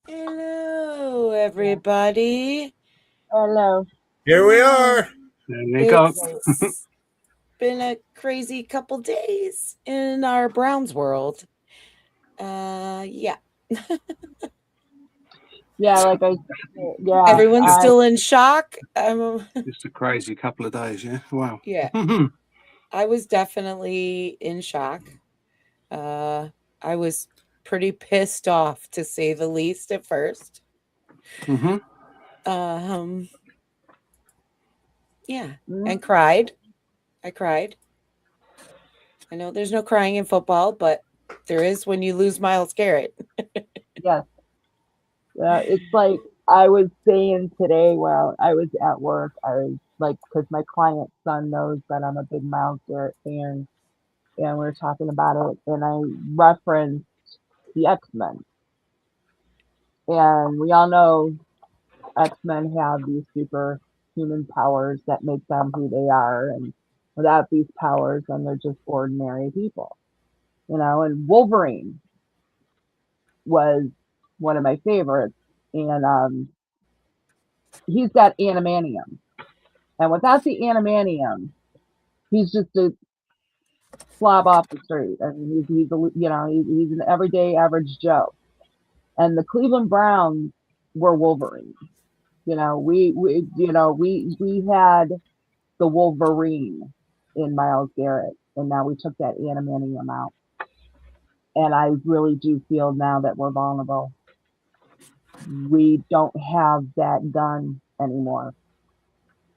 Hello, everybody. Hello. Here we are. There you go. It's been a crazy couple days in our Browns world. Yeah. Yeah, yeah. Everyone's still in shock. Just a crazy couple of days, yeah. Wow. Yeah. I was definitely in shock. I was pretty pissed off, to say the least, at first. Mm-hmm. Yeah, and cried. I cried. I know there's no crying in football, but there is when you lose Myles Garrett. Yes. It's like I was saying today while I was at work, I was like, because my client's son knows that I'm a big Myles Garrett fan, and we were talking about it, and I referenced the X-Men. And we all know X-Men have these superhuman powers that make them who they are, and without these powers, then they're just ordinary people. And Wolverine was one of my favorites, and he's got animanium, and without the animanium, he's just a slob off the street. I mean, he's an everyday average Joe. And the Cleveland Browns were Wolverine. We had the Wolverine in Myles Garrett, and now we took that animanium out. And I really do feel now that we're vulnerable. We don't have that gun anymore.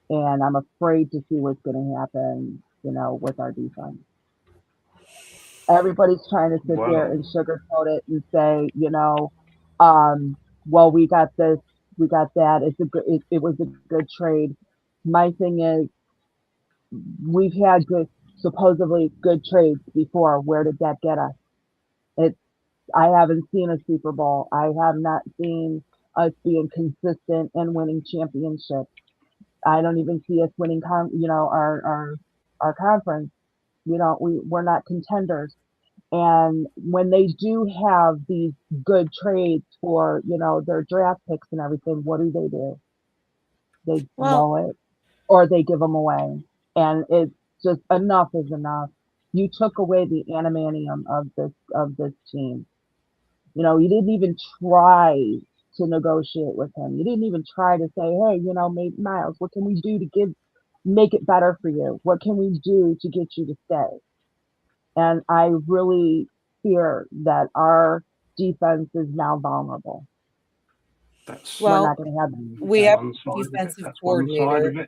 And I'm afraid to see what's going to happen, with our defense. Everybody's trying to sit there and sugarcoat it and say, well, we got this, we got that. It was a good trade. My thing is, we've had supposedly good trades before. Where did that get us? I haven't seen a Super Bowl. I have not seen us being consistent and winning championships. I don't even see us winning our conference. We're not contenders. And when they do have these good trades for, their draft picks and everything, what do? They blow it, or they give them away. And it's just, enough is enough. You took away the animanium of this team. You didn't even try to negotiate with him. You didn't even try to say, hey, maybe Myles, what can we do to make it better for you? What can we do to get you to stay? And I really fear that our defense is now vulnerable. We're not going to have we have a defensive coordinator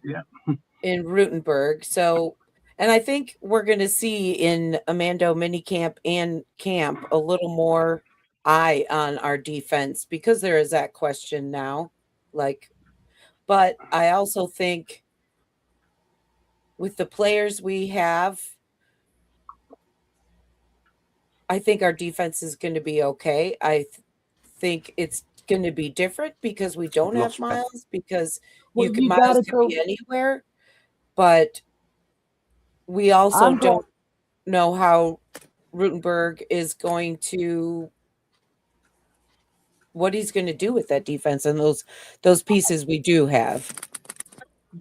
in Rutenberg. So, and I think we're going to see in Amando minicamp and camp a little more eye on our defense, because there is that question now. But I also think with the players we have, I think our defense is going to be okay. I think it's going to be different because we don't have Myles, because Myles can be anywhere, but we also don't know how Rutenberg is going to, what he's going to do with that defense and those pieces we do have.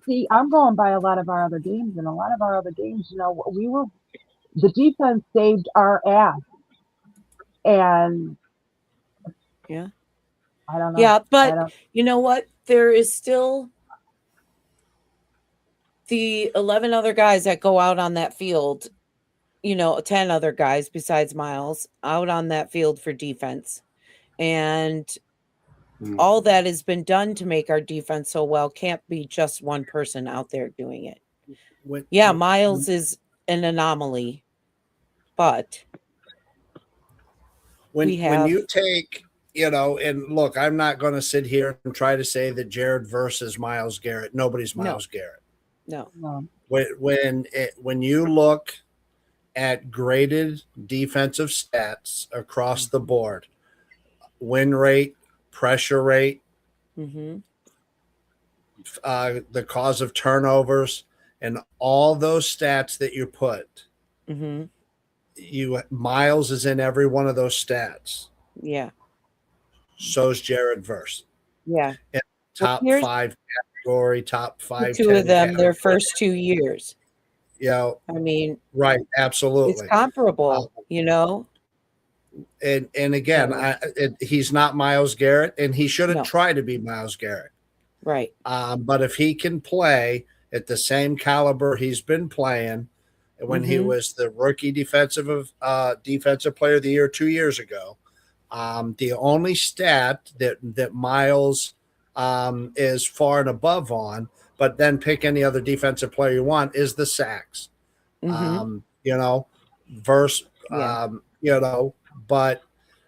See, I'm going by a lot of our other games, and a lot of our other games, the defense saved our ass. And yeah, I don't know. Yeah, but you know what? There is still the 11 other guys that go out on that field, 10 other guys besides Myles out on that field for defense. And all that has been done to make our defense so well can't be just one person out there doing it. Myles is an anomaly, but when you take and look, I'm not going to sit here and try to say that Jared versus Myles Garrett. Nobody's No. Myles Garrett. No. When you look at graded defensive stats across the board, win rate, pressure rate, Mm-hmm. the cause of turnovers, and all those stats that you put, Mm-hmm. Myles is in every one of those stats. Yeah. So's Jared Verse. Yeah. Top here's 5 category, top 5, the two of 10 them their category. first 2 years. I mean, right, it's absolutely. comparable, And again, So- he's not Myles Garrett, and he shouldn't No. try to be Myles Garrett. Right. But if he can play at the same caliber he's been playing when he Mhm. was the rookie defensive player of the year 2 years ago, the only stat that Myles is far and above on, but then pick any other defensive player you want, is the sacks. Mhm. Verse, Yeah. but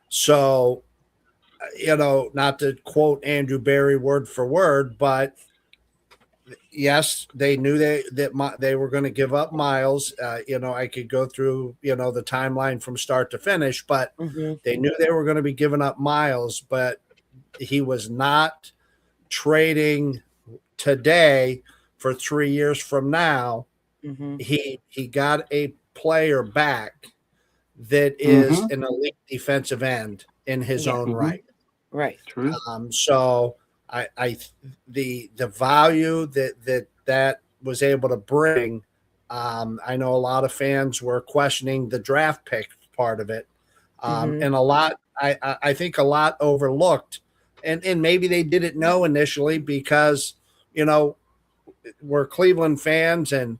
so, not to quote Andrew Barry word for word, but yes, they knew they were going to give up Myles. I could go through, the timeline from start to finish, but Mhm. they knew they were going to be giving up Myles, but he was not trading today for 3 years from now. Mhm. He got a player back that is an elite defensive end in his Yeah. own right. Right. True. So the value that was able to bring. I know a lot of fans were questioning the draft pick part of it, Mhm. and a lot. I think a lot overlooked, and maybe they didn't know initially because we're Cleveland fans and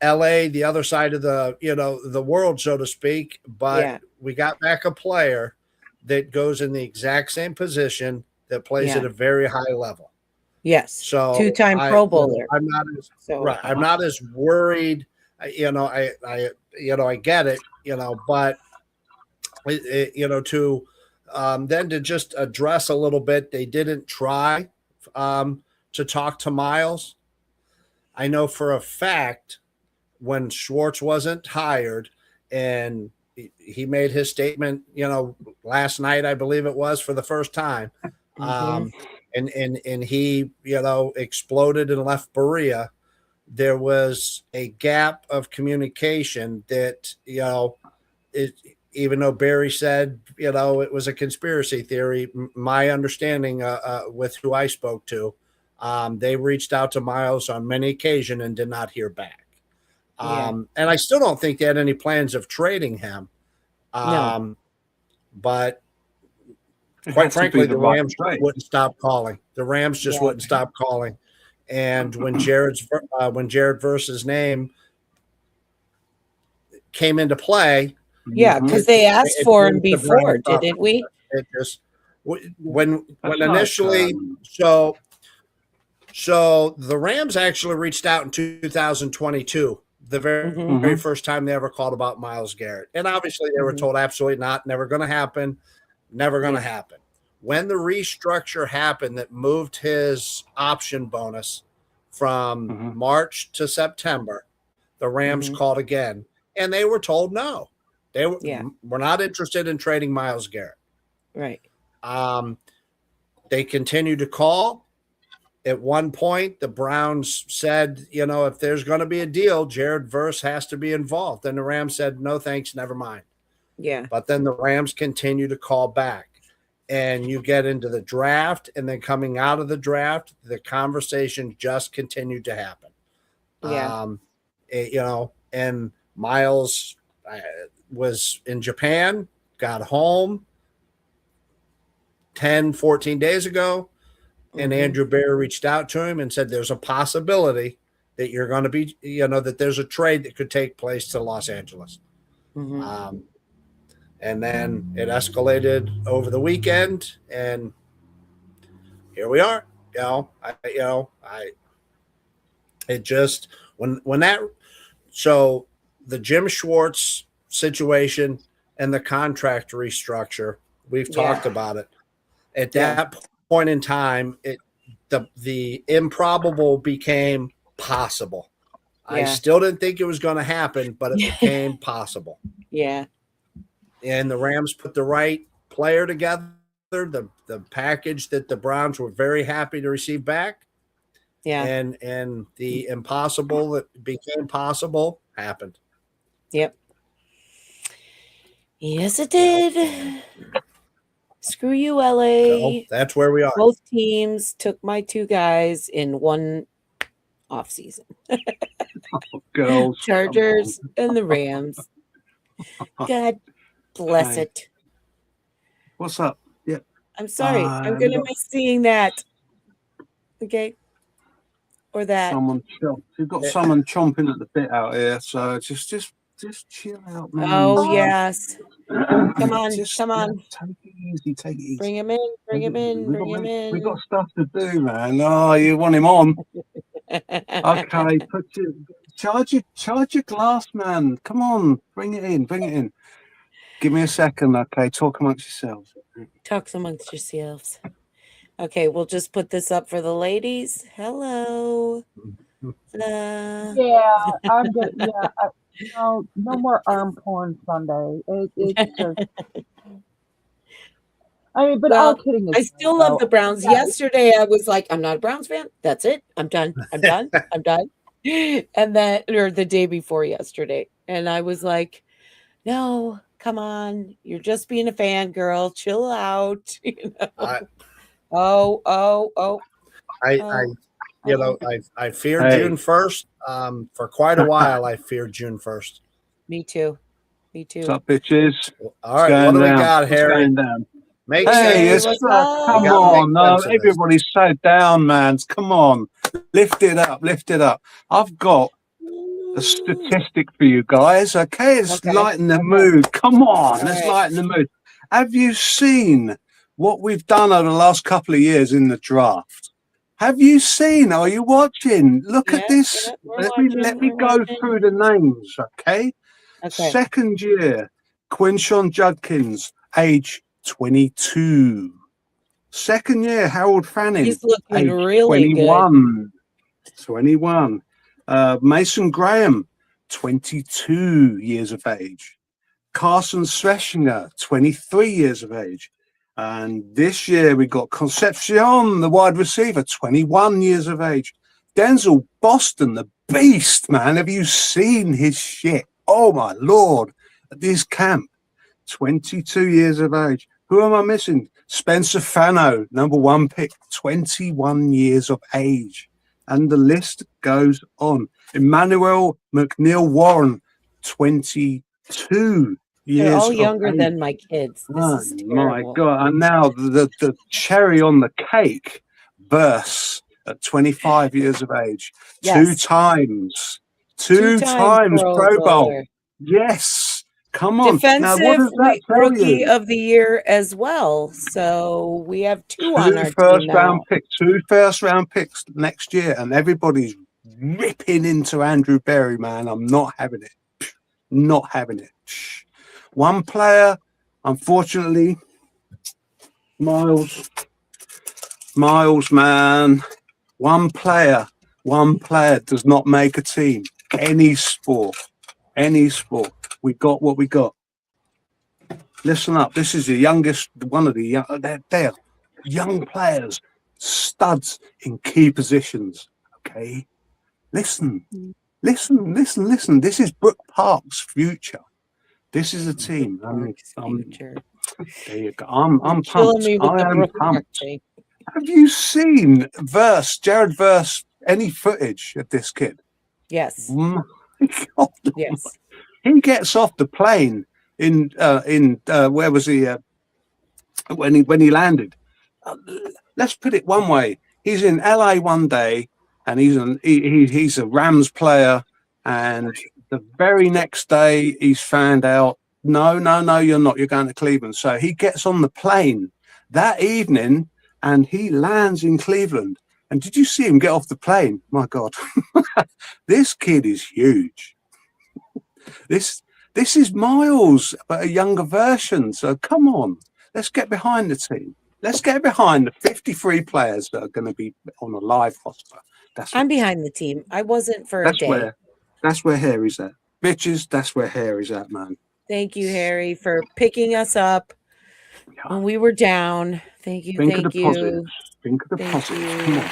LA, the other side of the world, so to speak. But Yeah. we got back a player that goes in the exact same position that plays Yeah. at a very high level. Yes. So 2-time Pro Bowler. I'm not as So I'm not as worried. I get it. But to then to just address a little bit, they didn't try to talk to Myles. I know for a fact when Schwartz wasn't hired and he made his statement, last night, I believe it was, for the first time. Mhm. And he, exploded and left Berea. There was a gap of communication that, even though Barry said, it was a conspiracy theory, my understanding with who I spoke to, they reached out to Myles on many occasions and did not hear back. Yeah. And I still don't think they had any plans of trading him. No. But It quite has to be frankly, the the right Rams trade. wouldn't stop calling. The Rams just Yeah. wouldn't stop calling. And when Jared Verse's name came into play, Yeah, Mhm. because they asked it for him changed the before, Browns' thought didn't we? It just when That's initially not, so the Rams actually reached out in 2022, the Mhm. very first time they ever called about Myles Garrett. And obviously they were Mhm. told absolutely not, never going to happen, never going to Yeah. happen. When the restructure happened that moved his option bonus from Mhm. March to September, the Rams Mhm. called again and they were told no. They Yeah. were not interested in trading Myles Garrett. Right. They continued to call. At one point, the Browns said, if there's going to be a deal, Jared Verse has to be involved. And the Rams said, no, thanks, never mind. Yeah. But then the Rams continue to call back. And you get into the draft, and then coming out of the draft, the conversation just continued to happen. Yeah. And Myles was in Japan, got home 10, 14 days ago. And Mhm. Andrew Barry reached out to him and said, there's a possibility that you're going to be, that there's a trade that could take place to Los Angeles. Mhm. And then it escalated over the weekend, and here we are. It just, when that, so the Jim Schwartz situation and the contract restructure, we've Yeah. talked about it. At that point in time, the improbable became possible. I still didn't think it was going to happen, but it became possible. Yeah. And the Rams put the right player together, the package that the Browns were very happy to receive back. Yeah. And the impossible that became possible happened. Yep. Yes, it did. Screw you, LA. So that's where we are. Both teams took my two guys in one off season. Girls, Chargers and the Rams. God bless it. What's up? Yeah. I'm sorry. I'm gonna miss seeing that. Okay. Or that. You've got someone chomping at the bit out here, so just chill out, man. Oh yes. Come on, come on. Take it easy, take it easy. Bring him in, bring him in, bring him in. We got stuff to do, man. Oh, you want him on? Okay, charge your glass, man. Come on, bring it in. Give me a second, okay? Talk amongst yourselves. Talk amongst yourselves. Okay, we'll just put this up for the ladies. Hello. Yeah, I'm good. Yeah, no more arm porn Sunday. It's just. I mean, but all kidding aside, I still love the Browns. Yesterday, I was like, I'm not a Browns fan. That's it. I'm done. I'm done. I'm done. And then, or the day before yesterday, and I was like, no, come on, you're just being a fan, girl. Chill out. You know. I feared June 1st. For quite a while, I feared June 1st. Me too. What's up, bitches? All right, what do we got, Harry? Make sense. Come on, no, everybody's so down, man. Come on, lift it up. I've got a statistic for you guys. Okay, lighten the mood. Come on, let's lighten the mood. Have you seen what we've done over the last couple of years in the draft? Have you seen? Are you watching? Look at this. Let me go through the names. Okay. Second year, Quinshon Judkins, age 22. Second year, Harold Fanning, he's looking age really 21. 21. Mason Graham, 22 years of age. Carson Schlechinger, 23 years of age. And this year we got Concepcion, the wide receiver, 21 years of age. Denzel Boston, the beast, man. Have you seen his shit? Oh, my Lord. At this camp, 22 years of age. Who am I missing? Spencer Fano, number 1 pick, 21 years of age. And the list goes on. Emmanuel McNeil Warren, 22 years. They're all younger than my kids. This is terrible. My God. And now the cherry on the cake, Burse, at 25 years of age. Two times Pro Bowl. Yes. Come on. Defensive rookie of the year as well. So we have two on our team now. Two first round picks next year, and everybody's ripping into Andrew Berry, man. I'm not having it. Not having it. One player, unfortunately, Myles, man. One player does not make a team. Any sport. We got what we got. Listen up. This is the youngest, one of the young, they're young players, studs in key positions. Okay. Listen. This is Brook Park's future. This is a team. There you go. I'm pumped. I am pumped. Have you seen Jared Verse, any footage of this kid? Yes. My God. Yes. He gets off the plane in where was he when he landed? Let's put it one way. He's in LA one day, and he's a Rams player, and the very next day he's found out, no, you're not. You're going to Cleveland. So he gets on the plane that evening, and he lands in Cleveland. And did you see him get off the plane? My God, this kid is huge. This is Myles, but a younger version. So come on, let's get behind the team. let's get behind the 53 players that are going to be on a live roster. I'm behind the team. I wasn't for a day. That's where Harry's at. Bitches, that's where Harry's at, man. Thank you, Harry, for picking us up when we were down. Thank you. Think of the positives. Think of the positives. Come on.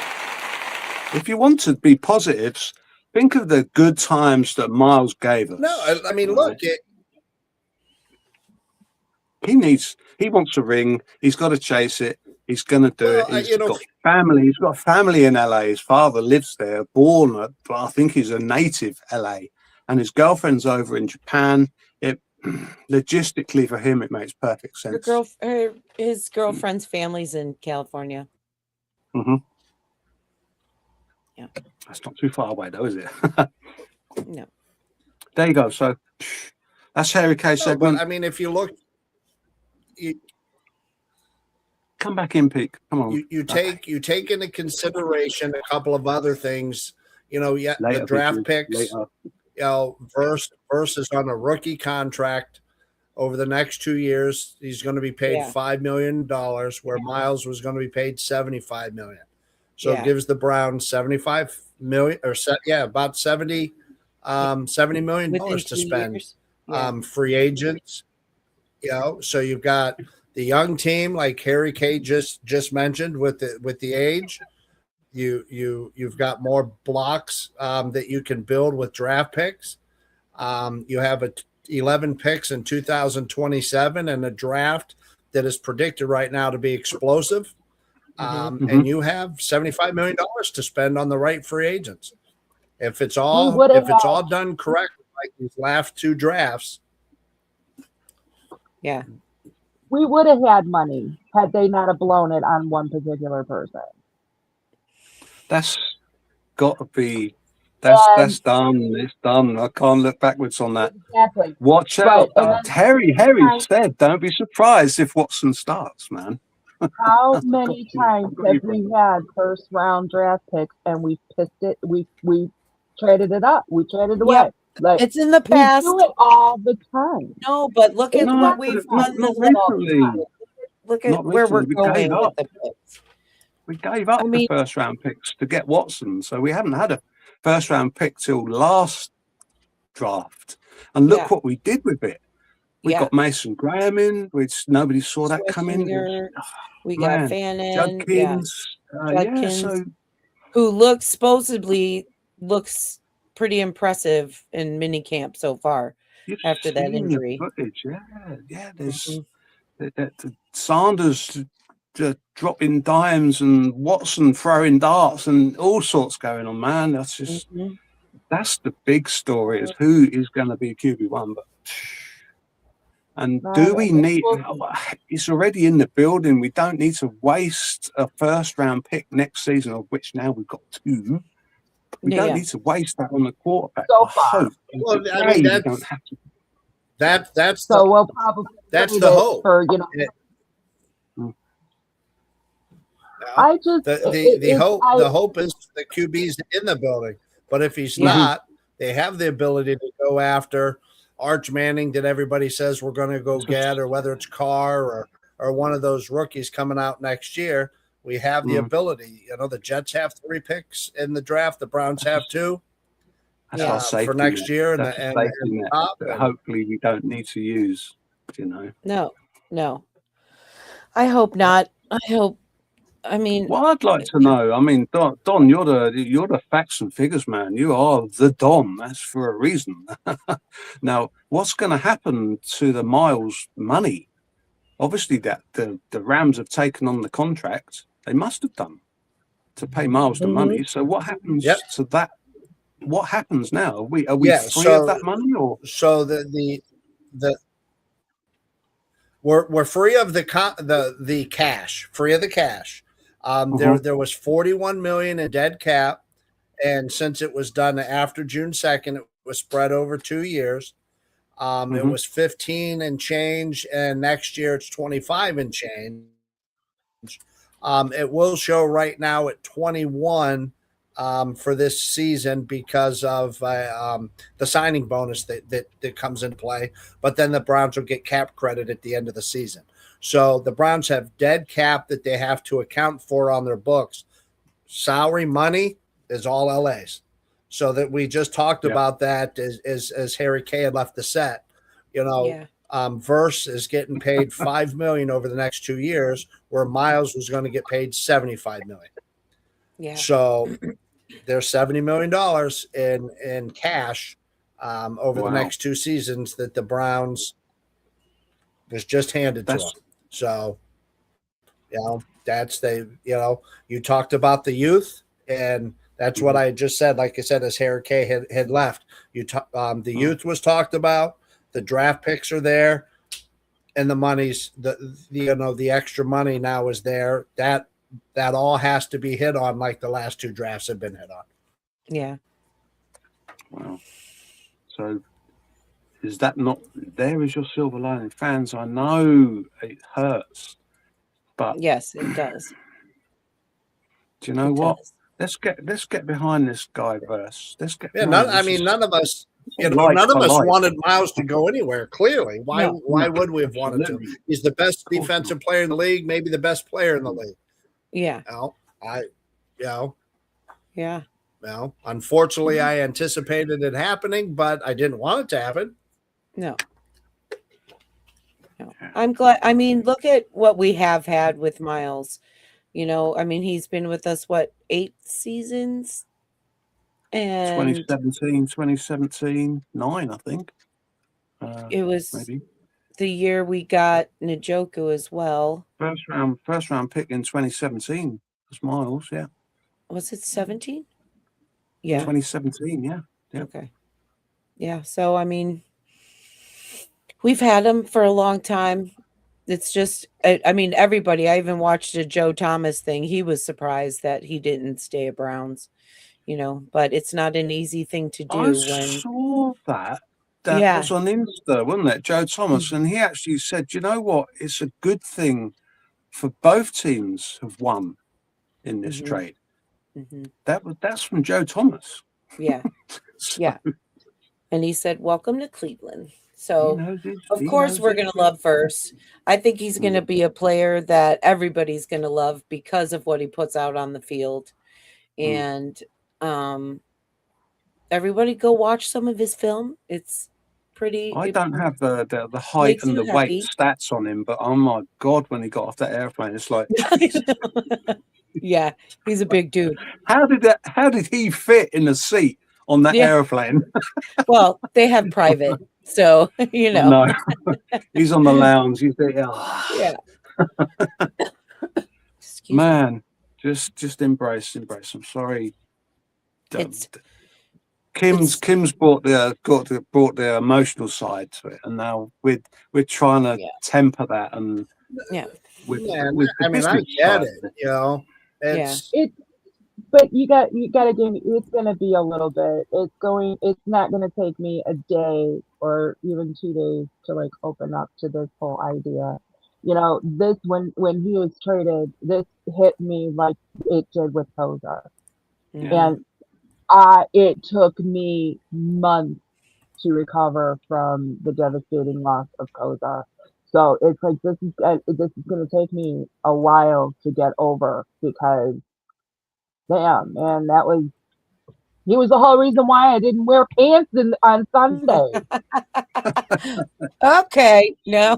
If you want to be positives, think of the good times that Myles gave us. No, I mean, look, he wants a ring. He's got to chase it. He's going to do it. He's got family. He's got family in LA. His father lives there, but I think he's a native LA, and his girlfriend's over in Japan. It logistically for him, it makes perfect sense. His girlfriend's family's in California. Mm-hmm. Yeah, that's not too far away, though, is it? No. There you go. So that's Harry K segment. I mean, if you look. Come back in, Pete. Come on. You take into consideration a couple of other things. The draft picks. Verse is on a rookie contract over the next 2 years. He's going to be paid $5 million, where Myles was going to be paid $75 million. So it gives the Browns $75 million, about $70 million to spend. Free agents. So you've got the young team like Harry K just mentioned with the age. You've got more blocks that you can build with draft picks. You have 11 picks in 2027 and a draft that is predicted right now to be explosive. And you have $75 million to spend on the right free agents. If it's all done correctly, like these last two drafts. Yeah. We would have had money had they not have blown it on one particular person. That's got to be. That's done. It's done. I can't look backwards on that. Exactly. Watch out. Harry said, don't be surprised if Watson starts, man. How many times have we had first round draft picks and we pissed it? We traded it up. We traded away. Yep. Like, it's in the past. We do it all the time. No, but look at what we've done. Look at where we're going with the picks. We gave up the first round picks to get Watson, so we haven't had a first round pick till last draft. And look what we did with it. We got Mason Graham in, which nobody saw that coming. We got Fannin, Judkins, who supposedly looks pretty impressive in minicamp so far after that injury. Footage, there's Sanders dropping dimes and Watson throwing darts and all sorts going on, man. That's just that's the big story, is who is going to be QB1. And do we need? It's already in the building. We don't need to waste a first round pick next season, of which now we've got 2. We don't need to waste that on the quarterback. So far. Well, I mean, don't have to. That's so we'll probably the hope. For, I just the hope is the QB's in the building, but if he's not, they have the ability to go after Arch Manning that everybody says we're going to go get, or whether it's Carr or one of those rookies coming out next year. We have the ability. The Jets have 3 picks in the draft. The Browns have 2 for next year. And hopefully we don't need to use, No. I hope not. Well, I'd like to know. I mean, Don, you're the facts and figures man. You are the Don. That's for a reason. Now, what's going to happen to the Myles money? Obviously, that the Rams have taken on the contract. They must have done to pay Myles the money. So what happens to that? What happens now? Are we free of that money, or so we're free of the cash, free of the cash. There was $41 million in dead cap, and since it was done after June 2nd, it was spread over 2 years. It was 15 and change, and next year it's 25 and change. It will show right now at 21 for this season because of the signing bonus that comes into play. But then the Browns will get cap credit at the end of the season. So the Browns have dead cap that they have to account for on their books. Salary money is all LA's. So that we just talked about that as Harry Kay had left the set. You know, Verse is getting paid $5 million over the next 2 years, where Myles was going to get paid $75 million. Yeah. So there's $70 million in cash over the next 2 seasons that the Browns was just handed to them. So, you know, you talked about the youth, and that's what I just said. Like I said, as Harry Kay had left, the youth was talked about, the draft picks are there, and the money's the extra money now is there. That all has to be hit on, like the last 2 drafts have been hit on. Yeah. Wow. So is that not there? Is your silver lining, fans? I know it hurts, but yes, it does. Do you know what? Let's get behind this guy Verse. Let's get. Yeah, none of us. None of us wanted Myles to go anywhere. Clearly, why would we have wanted to? He's the best defensive player in the league, maybe the best player in the league. Yeah. Yeah. Well, unfortunately, I anticipated it happening, but I didn't want it to happen. No. I'm glad. I mean, look at what we have had with Myles. You know, I mean, he's been with us, 8 seasons? And 2017, 9, I think. It was maybe the year we got Njoku as well. First round pick in 2017 was Myles, yeah. Was it 17? Yeah. 2017, yeah. Okay. Yeah, so I mean, we've had him for a long time. It's just, I mean, everybody, I even watched a Joe Thomas thing. He was surprised that he didn't stay at Browns, but it's not an easy thing to do. I saw that. That was on Insta, wasn't it? Joe Thomas. And he actually said, you know what? It's a good thing for both teams have won in this trade. That's from Joe Thomas. Yeah. Yeah. And he said, welcome to Cleveland. So, of course, we're going to love Verse. I think he's going to be a player that everybody's going to love because of what he puts out on the field. And everybody go watch some of his film. It's pretty. I don't have the height and the weight stats on him, but oh my God, when he got off that airplane, it's like... Yeah, he's a big dude. How did he fit in the seat on that airplane? Well, they have private. So, No, he's on the lounge. He's there. Oh. Yeah. Man, just embrace. I'm sorry. Kim's brought the emotional side to it, and now we're trying to temper that and with I mean, I get it. But you got to give me. It's going to be a little bit. It's not going to take me a day or even 2 days to open up to this whole idea. This when he was traded, this hit me like it did with Koza, and it took me months to recover from the devastating loss of Koza. So it's like this is going to take me a while to get over because. Damn, man, he was the whole reason why I didn't wear pants on Sunday. Okay, no.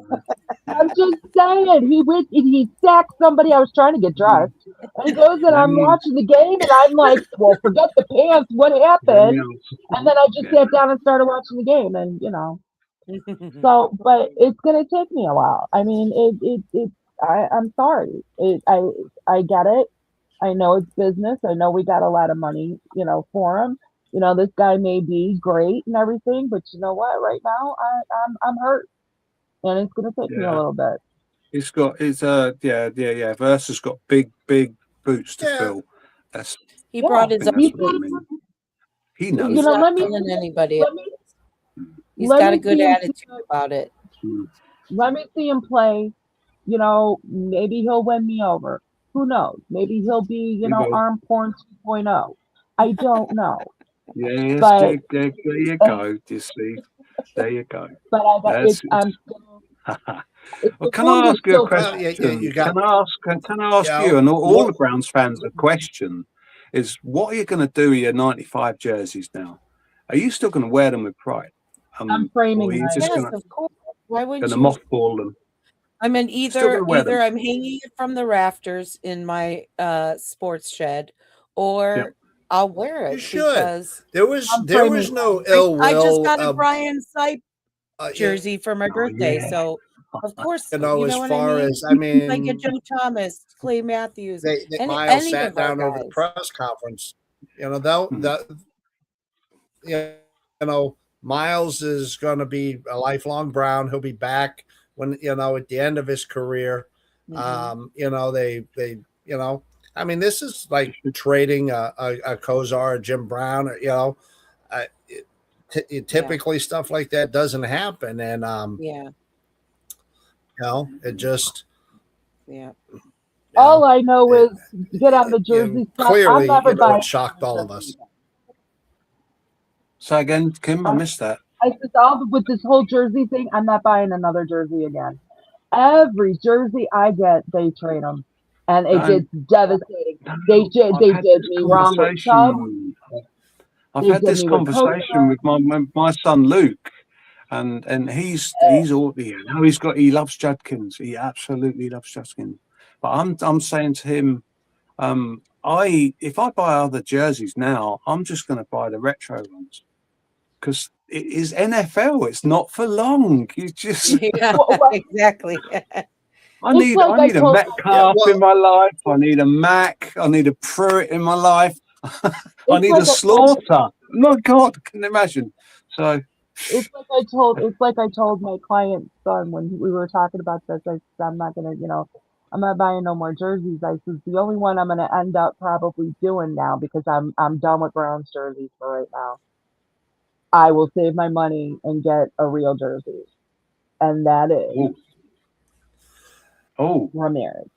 I'm just saying, he sacked somebody. I was trying to get dressed. And he goes and I'm watching the game and I'm like, well, forget the pants, what happened? And then I just sat down and started watching the game and, So, but it's going to take me a while. I mean, I'm sorry. I get it. I know it's business. I know we got a lot of money, for him. This guy may be great and everything, but you know what? Right now, I'm hurt, and it's gonna take me a little bit. Verse has got big boots to fill. He brought his own. He knows. He's not killing anybody. He's got a good attitude about it. Let me see him play. Maybe he'll win me over. Who knows? Maybe he'll be, arm porn 2.0. I don't know. Yes, but, there you go. You see, there you go. But Well, can I ask you a Well, question? you got, Can I ask you you know, and all the look, Browns fans a question? Is what are you going to do with your '95 jerseys now? Are you still going to wear them with pride? I'm Or framing are you mine. just Yes, of course. Why going wouldn't to you? mothball them? I mean, Still going to wear them? I'm hanging it from the rafters in my sports shed, Yeah. or I'll wear you it should. because There was I'm framing no mine. ill I just will. got a Brian Sipe You jersey for my Oh birthday, yeah. so of course, know, you as know what I far mean. as I If I get mean, Joe Thomas, Clay Matthews, Myles any sat of our down over the guys. press conference. You know, they'll Hmm. the you know, Myles is going to be a lifelong Brown. He'll be back when, you know, at the end of his career. Mhm. You know, they you know, I mean, this is like trading a Kozar, a Jim Brown, or, you know, Yeah, typically stuff like that doesn't happen, and yeah, you know, it just yeah. you All know, I know it, is get on the you know, jersey stuff. I'm clearly, never you know, buying it shocked another all of jersey us. again. So again, Kim, I missed that. I just with this whole jersey thing, I'm not buying another jersey again. Every jersey I get, they trade them, and it Don't. gets devastating. No, I've They had did this me wrong with Chubb. conversation. I've They had did this me with conversation Kosar. with my son Luke, and he's all, you know, he loves Judkins. He absolutely loves Judkins. But I'm saying to him, if I buy other jerseys now, I'm just going to buy the retro ones because it is NFL. It's not for long. You just Yeah, Well, exactly. it's like I I need a told Yeah, Metcalf in well, my life. I need a Mac. I need a Pruitt in my life. I it's need a like Slaughter. My God, can you imagine? So, it's like I told my client's son when we were talking about this. I said, I'm not gonna, I'm not buying no more jerseys. I said the only one I'm gonna end up probably doing now because I'm done with Browns jerseys for right now. I will save my money and get a real jersey, and that is oh, oh, Ramirez.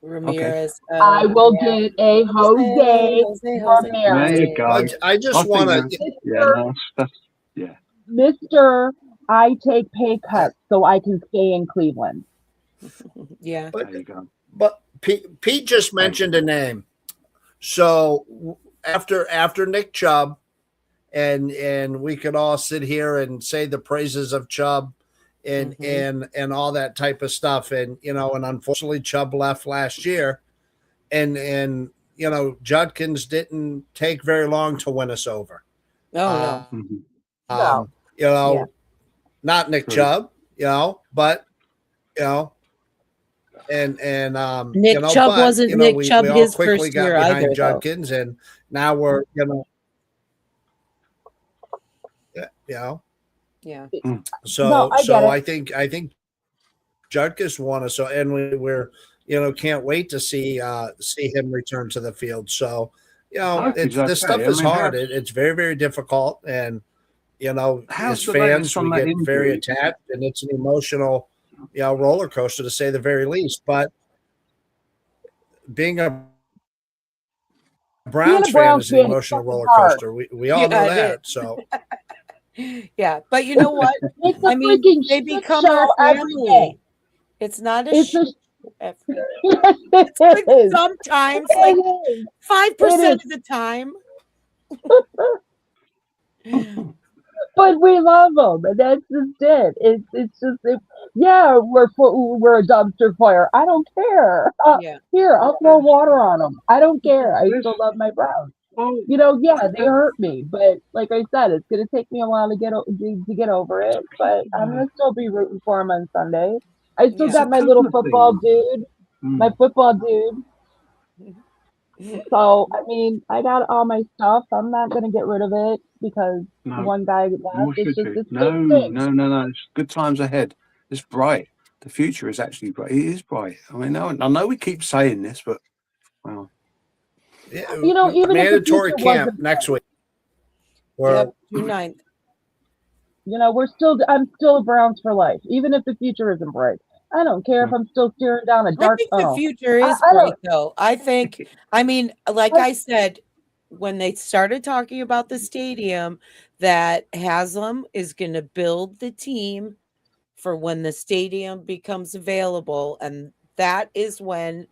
okay. Ramirez. I Oh will yeah. get a Jose, Jose Jose, Jose, There you Ramirez. Jose. go. I just I think want that, to. yeah, Mister no, that's yeah. Mister, I take pay cuts so I can stay in Cleveland. Yeah. But There you go. Pete just mentioned a name. So after Nick Chubb, and we could all sit here and say the praises of Chubb and Mhm. and all that type of stuff, and you know, and unfortunately Chubb left last year, and you know, Judkins didn't take very long to win us over. Oh no. Mhm. No, You yeah. know, not Nick True. Chubb, you know, but you know, you Nick know, Chubb but wasn't you know, Nick we Chubb all his quickly first got year behind either, though. Judkins, and now we're, you know, yeah, you know, Yeah. Mm. No, I get so it. I think Judkins won us, so and we're you know, can't wait to see him return to the field. So you I know, hope he's this okay. stuff I is mean, hard. It's very very difficult, and you know, how's as the latest fans, on we that get very injury? attached, and it's an emotional, you know, roller coaster to say the very least. But being a Being Browns a fan Browns is an fan is emotional fucking roller hard. coaster. We all know Yeah, it that. is. So Yeah. But you know what? It's a I mean, freaking they shit become our show every day. family. It's not a It's show a every yes, It's good it is. sometimes, like It is. 5% of the time. But we love them, and that's just it. It's just yeah, we're a dumpster fire. I don't care. Yeah. Here, I'll throw water on them. I don't care. I This, still love my Browns. well, Yeah, they hurt me, but like I said, it's gonna take me a while to get over it. But I'm gonna still be rooting for them on Sunday. I still Yeah. there's a got my little couple of football things. dude, my Mm. football dude. So I mean, I got all my stuff. I'm not gonna get rid of it because No, one guy nor left. It's should just you. it's No, good thing. no, no, no. It's good times ahead. It's bright. The future is actually bright. It is bright. I mean, I know we keep saying this, but well, yeah, Even if the mandatory future camp wasn't next bright, week. We're Yep. June 9th. I'm still a Browns for life. Even if the future isn't bright, I don't care if mm, I'm still staring down a I dark think the tunnel. future I, is I bright, don't. though. I mean, like I, I said, when they started talking about the stadium, that Haslam is going to build the team for when the stadium becomes available, and that is when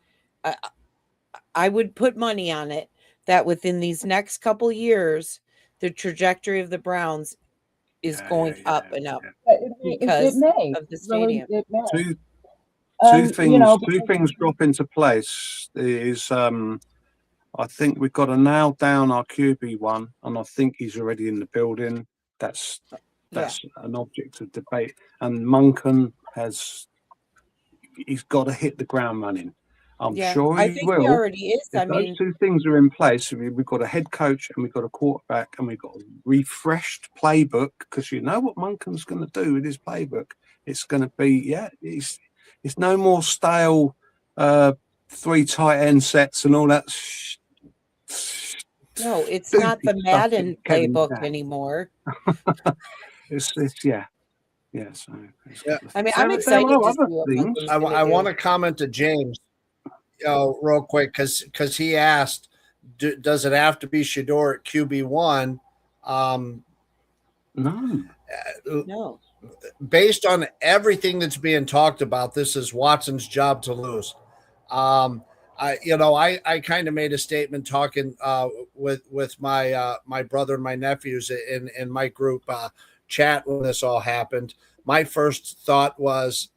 I would put money on it that within these next couple years, the trajectory of the Browns is going up and up It because may. of the Really, stadium. it may. Two You know, things drop into place is I think we've got to nail down our QB one, and I think he's already in the building. That's an object of debate. And Monken he's got to hit the ground running. I'm sure I he think will. he already is. If those two things are in place, we've got a head coach and we've got a quarterback and we've got a refreshed playbook, because you know what Monken's going to do with his playbook. It's going to be, it's no more stale 3 tight end sets and all that. No, it's not the Madden playbook anymore. It's yeah. So I mean, I'm excited to see what things. I want to comment to James, real quick, because he asked, does it have to be Shador at QB1? No. Based on everything that's being talked about, this is Watson's job to lose. I kind of made a statement talking with my brother and my nephews in my group chat when this all happened. My first thought was,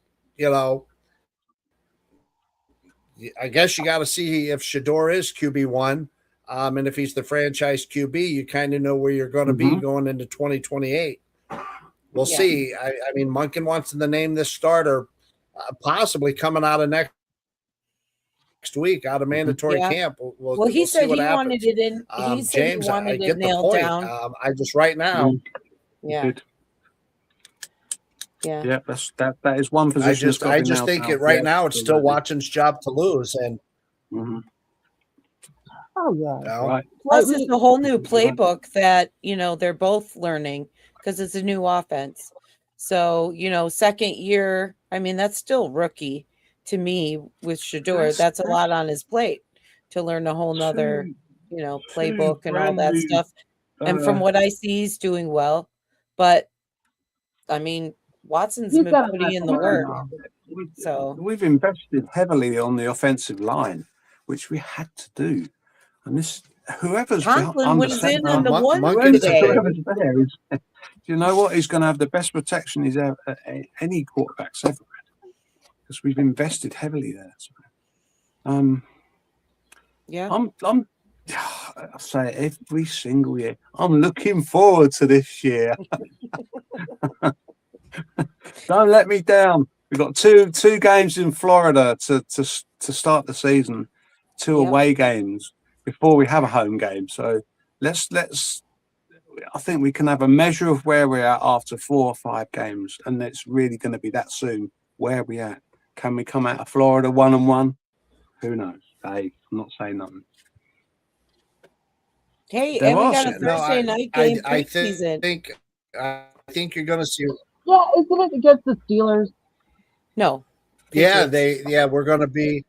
I guess you got to see if Shador is QB1, and if he's the franchise QB, you kind of know where you're going to be going into 2028. We'll see. I mean, Monken wants to name this starter possibly coming out of next week, out of mandatory camp. Well, he said he wanted it in. He said James, he wanted I it get the nailed point. down. I just right now. Yeah. That is one position. I just think right now it's still Watson's job to lose, and right. Plus, it's a whole new playbook that they're both learning because it's a new offense. So second year, I mean that's still rookie to me with Shador. That's a lot on his plate to learn a whole nother playbook and all that stuff. And from what I see, he's doing well, but I mean. Watson's been putting in the work. So we've invested heavily on the offensive line, which we had to do. And this, whoever's Conklin was in on the one today. today. You know what? He's going to have the best protection he's ever any quarterback's ever had, because we've invested heavily there. So, I say it every single year. I'm looking forward to this year. Don't let me down. We've got two games in Florida to start the season, 2 away games before we have a home game. So let's. I think we can have a measure of where we're at after 4 or 5 games, and it's really going to be that soon. Where are we at? Can we come out of Florida 1-1? Who knows? Hey, I'm not saying nothing. Hey, and we got a Thursday night game preseason. I think you're going to see. Yeah, isn't it against the Steelers? No. We're going to be.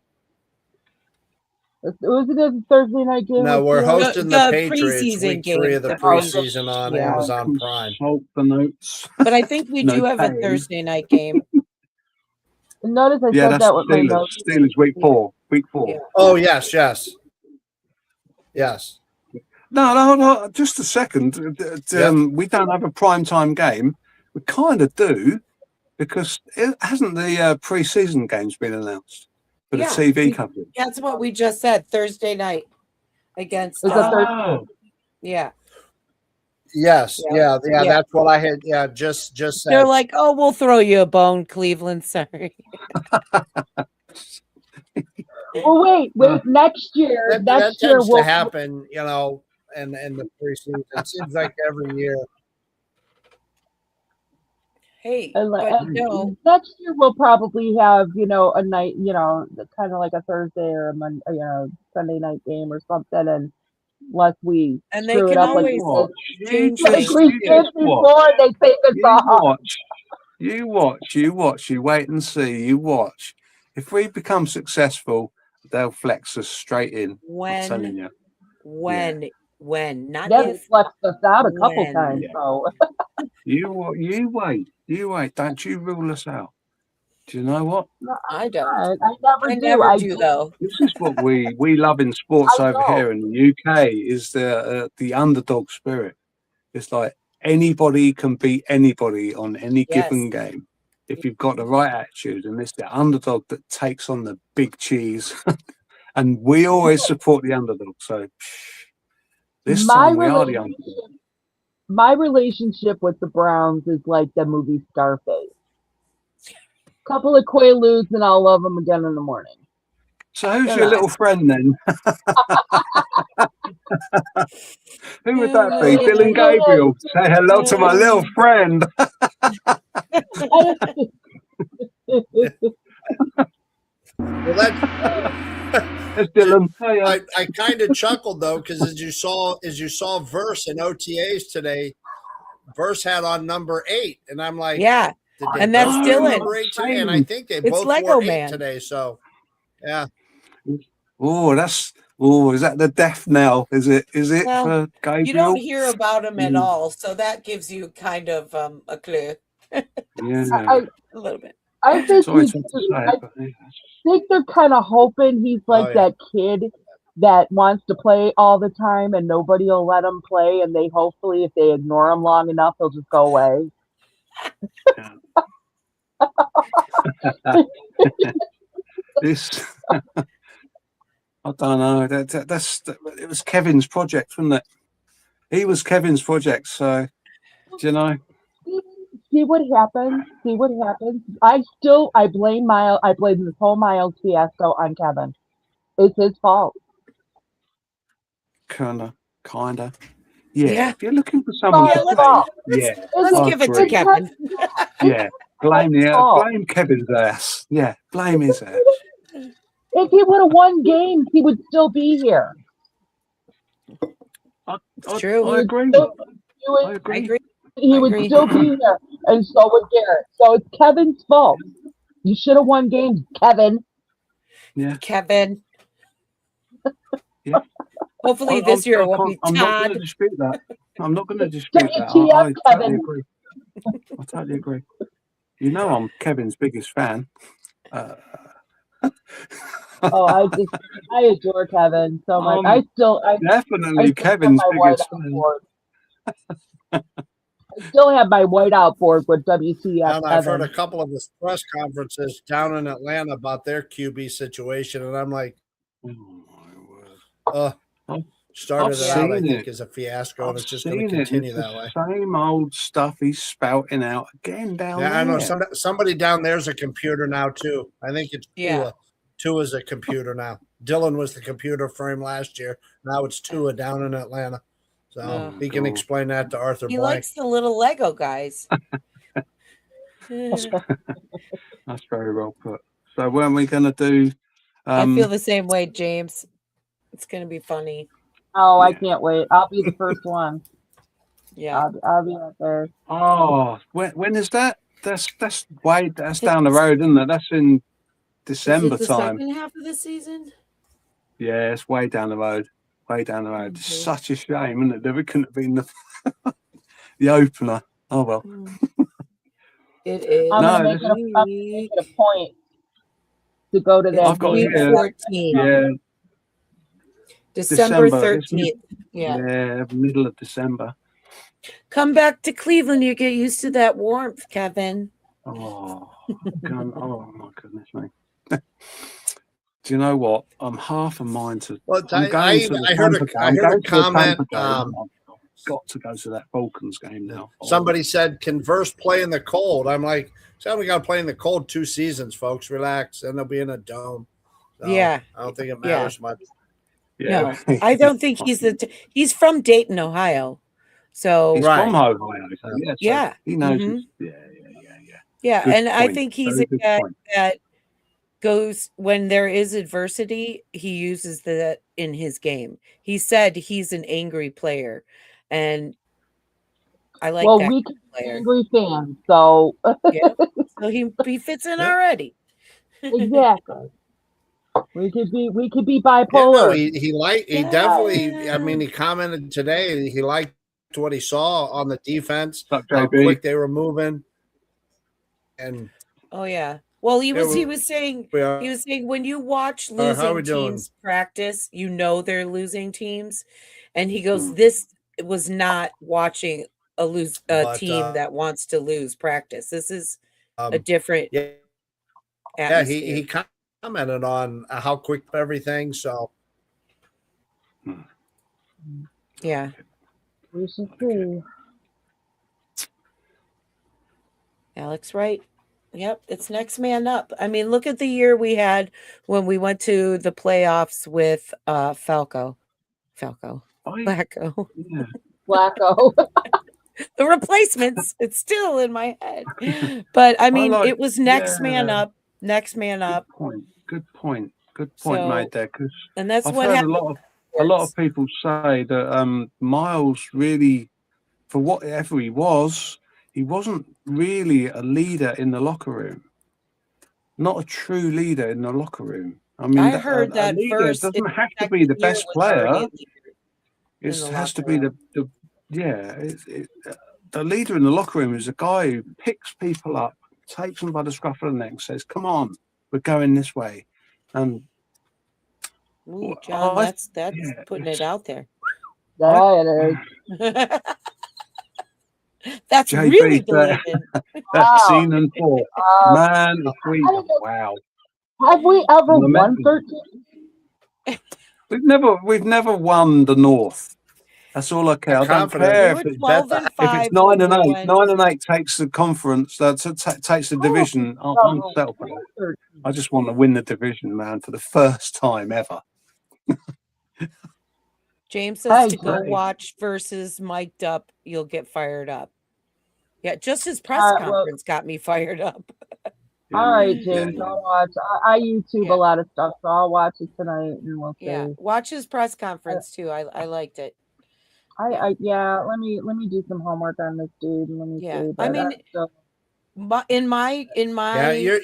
Was it a Thursday night game? No, we're hosting the Patriots week game. 3 of the preseason on Amazon Prime. Hold the notes. But I think we do have a Thursday night game. Notice I said that with my notes. Steelers week 4. Week 4. Yeah. Oh, yes. No, just a second. We don't have a primetime game. We kind of do, because hasn't the pre-season games been announced for the TV coverage? That's what we just said. Thursday night against. Yeah. Yes. Yeah. That's what I had. Yeah. Just said. They're like, oh, we'll throw you a bone, Cleveland. Sorry. Well, wait. Next year. That tends to happen, in the preseason. It seems like every year. Hey, next year we'll probably have a night, kind of like a Thursday or a Monday, Sunday night game or something, unless we and they can always change things. We did before they take us off. You watch. You wait and see. You watch. If we become successful, they'll flex us straight in. When When, not That if. flexed us out a couple When. times. Yeah. So You wait. Don't you rule us out. Do you know what? no, I don't. I never I do. never do, though. This is what we love in sports I over know. here in the UK is the underdog spirit. It's like anybody can beat anybody on any given Yes. game if you've got the right attitude, and it's the underdog that takes on the big cheese. And we always support the underdog. So this My time we are the relationship, underdog. my relationship with the Browns is like the movie Scarface. Couple of Quaaludes and I'll love them again in the morning. So who's They're your not. little friend then? Who would that be? Dylan Gabriel. Say hello to my little friend. Well, that That's Dylan. Hey, I kind of chuckled though because as you saw Verse in OTAs today, Verse had on number 8, and I'm like, Yeah. did they And that's both wear Dylan. number 8 today? And I think they It's both Lego wore 8 Man. today. So, yeah. Is that the death knell? Is it Well, for Gabriel? you don't hear about him at all, so that gives you kind of a clue. Yeah. I A little bit. I think Sorry he's to say I it, but yeah. think they're kind of hoping he's like Oh, yeah. that kid that wants to play all the time and nobody will let him play, and they hopefully if they ignore him long enough he'll just go away. This I don't know. It was Kevin's project, wasn't it? He was Kevin's project, so do you know? See what happens. See what happens. I blame Miles. I blame this whole Miles fiasco on Kevin. It's his fault. Kinda. Yeah. If you're looking for someone Yeah, to let's- blame, Let's I give it to agree. Kevin. Yeah, blame fault. blame Kevin's ass. Yeah, blame his ass. If he would have won games, he would still be here. It's true. I agree. I I agree. He I would agree. still be here, and so would Garrett. So it's Kevin's fault. You should have won games, Kevin. Yeah. Kevin. Yeah. Hopefully this year it won't be I'm not going to Todd. dispute that. I'm not going to dispute that. WTF, I totally Kevin. agree. I totally agree. You know I'm Kevin's biggest fan. Oh, I adore Kevin so much. I Definitely still Kevin's have my biggest whiteout fan. board. I still have my whiteout board with WTF And I've heard Kevin. a couple of his press conferences down in Atlanta about their QB situation, and I'm like, Oh, my word. started I've it out, I seen think, it. as a fiasco, and I've it's just going to seen it. continue It's that way. the same old stuff he's spouting out again down Yeah, there. I know somebody down there's a computer now too. I think it's Yeah. Tua. Tua's a computer now. Dylan was the computer for him last year. Now it's Tua down in Atlanta. So Oh, he can explain that to Arthur He Blank. likes the little Lego guys. That's very well put. So weren't we going to do? I feel the same way, James. It's going to be funny. Oh, I Yeah. can't wait. I'll be the first one. Yeah. I'll be out there. Oh, when is that? That's down the road, isn't it? That's in December Is it the time. second half of the season? Yeah, it's way down the road. Way down the road. It's Okay. such a shame, isn't it? That it couldn't have been the opener. Oh well. It is. I'm No, gonna make it a point to go to that I've got Week game. here. 14. Yeah, December December. 13th. Yeah. Yeah, middle of December. Come back to Cleveland. You get used to that warmth, Kevin. Oh, oh my goodness me. Do you know what? I'm half a mind to. Well, I'm going to the I heard Tampa game. I I'm heard going a to the comment. Tampa game. I've got to go to that Falcons game now. Somebody said, "Can Verse play in the cold?" I'm like, "So we got to play in the cold 2 seasons, folks. Relax, and they'll be in a dome." So Yeah. I don't think it matters much. Yeah. No, I don't think he's from Dayton, Ohio. So He's Right. from Ohio. So yeah. Yeah. He knows. Mhm. Yeah. Yeah, Good and I point. think he's Very a good guy point. that goes when there is adversity, he uses that in his game. He said he's an angry player, and I like Well, that we kind can of player. angry fans, so Yeah. So he fits in already. exactly. We could be Yeah, no, bipolar. he definitely. I mean, he commented today. He liked what he saw on the defense, Like how JB. quick they were moving, and Oh yeah. Well, he here was saying when you watch How are losing we doing? teams practice, you know they're losing teams, and he goes, Mm. "This was not watching a But, team that wants to lose practice. This is a um, different yeah, atmosphere." he commented on how quick everything. So Yeah. We shall see. Alex, right? Yep, it's next man up. I mean, look at the year we had when we went to the playoffs with Flacco. Yeah. Flacco. The replacements. It's still in my head. But I mean, it was next man up, next man up. Good point So, made there, because and that's I've what heard happened. a lot of people say that Myles really, for whatever he wasn't really a leader in the locker room. Not a true leader in the locker room. I mean, I heard a that leader Verse doesn't have to be the best player. It has to be the leader in the locker room is a guy who picks people up, takes them by the scruff of the neck, says, "Come on, we're going this way." And Ooh, John, that's putting it out there. Yeah, it is. That's JB really belated. That's scene and four. Man, wow. Have we ever won 13? We've never won the North. That's all I care. I don't care if it's 12 and 5. If it's 9 and 8. 9 and 8 takes the conference. Takes the division. I'm settled for that. I just want to win the division, man, for the first time ever. James says to go watch versus mic'd up. You'll get fired up. Yeah, just his press conference got me fired up. All right, James, I'll watch. I YouTube a lot of stuff, so I'll watch it tonight and we'll see. Yeah, watch his press conference too. I liked it. Let me do some homework on this dude and let me see. I mean, in my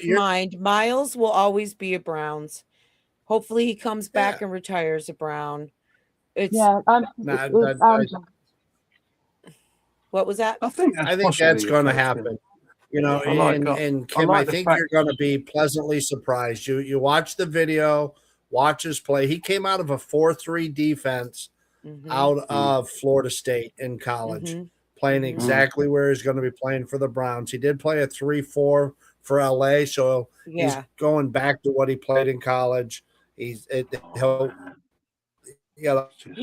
mind, Myles will always be a Browns. Hopefully, he comes back and retires a Brown. What was that? I think that's going to happen. You know, and Kim, I think you're going to be pleasantly surprised. You watch the video, watch his play. He came out of a 4-3 defense out of Florida State in college, playing exactly where he's going to be playing for the Browns. He did play a 3-4 for LA, so he's going back to what he played in college. He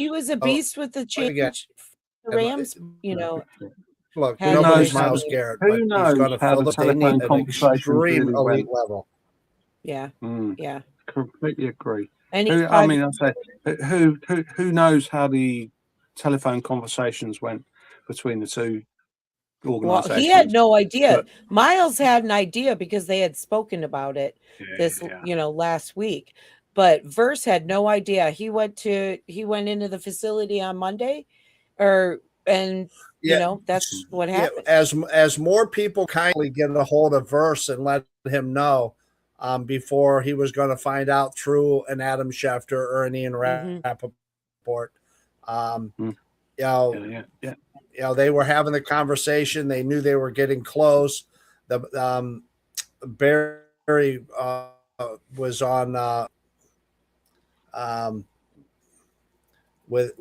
was a beast with the change. The Rams, look, nobody's Myles Garrett, but he's going to fill the telephone conversation extreme elite level. Yeah, yeah, completely agree. And who knows how the telephone conversations went between the two organizations? Well, he had no idea. Myles had an idea because they had spoken about it last week. But Verse had no idea. He went into the facility on Monday, that's what happened. As more people kindly get a hold of Verse and let him know before he was going to find out through an Adam Schefter or an Ian Rappaport. They were having the conversation. They knew they were getting close. The Barry was on with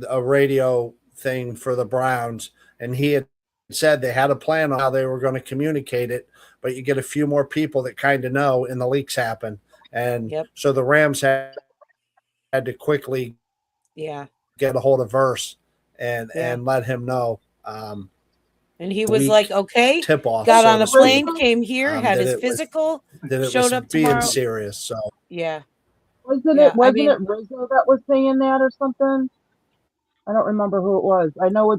a radio thing for the Browns, and he had said they had a plan on how they were going to communicate it, but you get a few more people that kind of know, and the leaks happen. And so the Rams had to quickly get a hold of Verse and let him know. And he was like, okay, tip-off, got on a plane, came here, had his physical, showed up tomorrow. Being serious, so wasn't it Rizzo that was saying that or something? I don't remember who it was. I know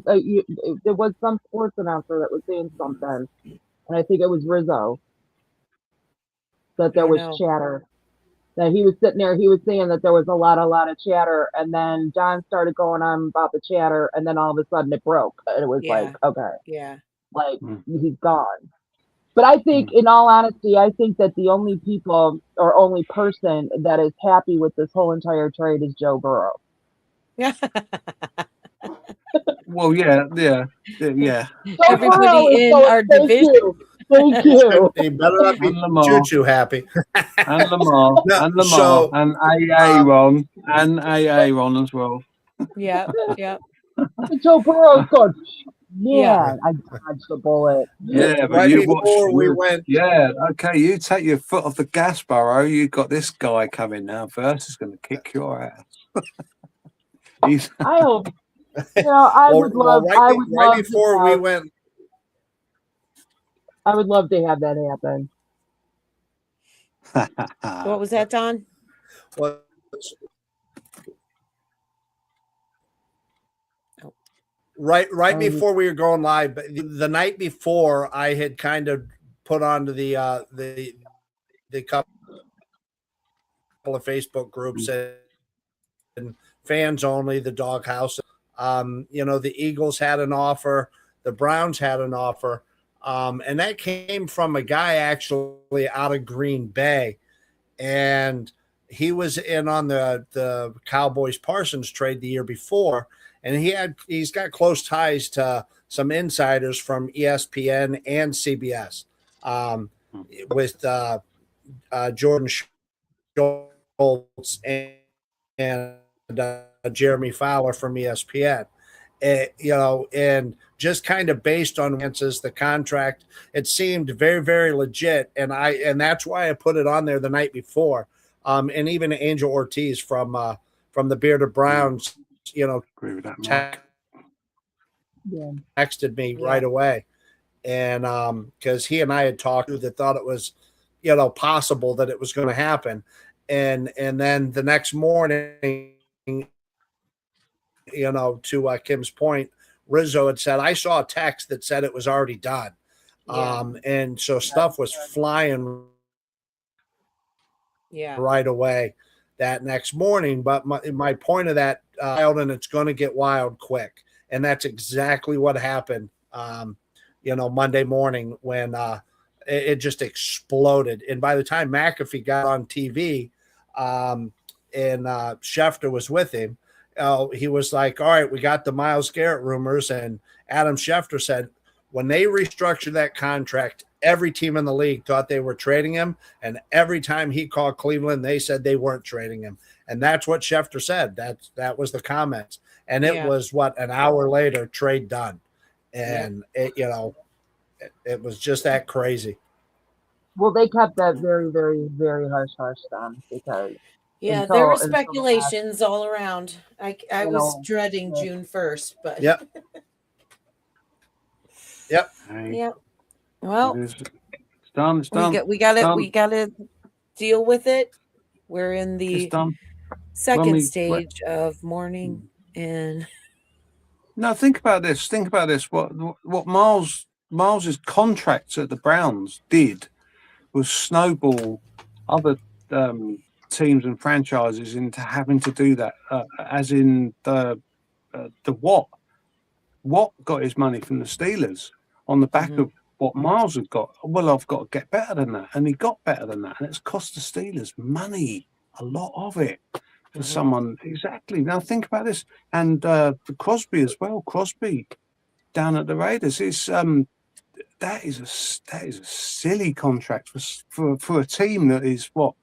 there was some sports announcer that was saying something, and I think it was Rizzo. That there was chatter. That he was sitting there, he was saying that there was a lot of chatter, and then John started going on about the chatter, and then all of a sudden it broke. And it was like, okay. Yeah. Like, he's gone. But I think, in all honesty, I think that the only people or only person that is happy with this whole entire trade is Joe Burrow. Yeah. Well, yeah. Joe Everybody Burrow is in going, our thank division. you. Thank you. He better not be And Lamar. choo-choo happy. And Lamar. No, And Lamar. so, And Aaron. And Aaron as well. Yeah. Joe Burrow's going, Yeah. man, I dodged the bullet. Yeah, but right you before we watch. went, Yeah, okay. You take your foot off the gas, Burrow. You got this guy coming now first. He's going to kick your ass. He's I hope. You know, I would love. I would right love before to we have, went, I would love to have that happen. What was that, Don? well, right before we were going live, but the night before, I had kind of put onto the couple of Facebook groups and fans only, the doghouse. The Eagles had an offer, the Browns had an offer, and that came from a guy actually out of Green Bay, and he was in on the Cowboys Parsons trade the year before. And he's got close ties to some insiders from ESPN and CBS, with Jordan Schultz and Jeremy Fowler from ESPN. And just kind of based on the contract, it seemed very, very legit. And that's why I put it on there the night before. And even Angel Ortiz from the Bearded Browns, agree with that, Mark. texted me right away, and because he and I had talked, that thought it was possible that it was going to happen, and then the next morning, to Kim's point, Rizzo had said, I saw a text that said it was already done. And so stuff was flying right away that next morning. But my point of that, and it's going to get wild quick. And that's exactly what happened, Monday morning when it just exploded. And by the time McAfee got on TV, and Schefter was with him, he was like, all right, we got the Myles Garrett rumors. And Adam Schefter said, when they restructured that contract, every team in the league thought they were trading him. And every time he called Cleveland, they said they weren't trading him. And that's what Schefter said. That was the comments. And it was an hour later, trade done. And it was just that crazy. Well, they kept that very, very, very hush down because there were speculations all around. I was dreading June 1st, but Yep. Well, it's done. It's done. We got to deal with it. We're in the second stage of mourning, and no, think about this. What Miles's contracts at the Browns did was snowball other teams and franchises into having to do that. As in the Watt got his money from the Steelers on the back of what Myles had got. Well, I've got to get better than that. And he got better than that. And it's cost the Steelers money, a lot of it, for someone. Exactly. Now think about this. And for Crosby as well. Crosby down at the Raiders. It's that is a silly contract for a team that is what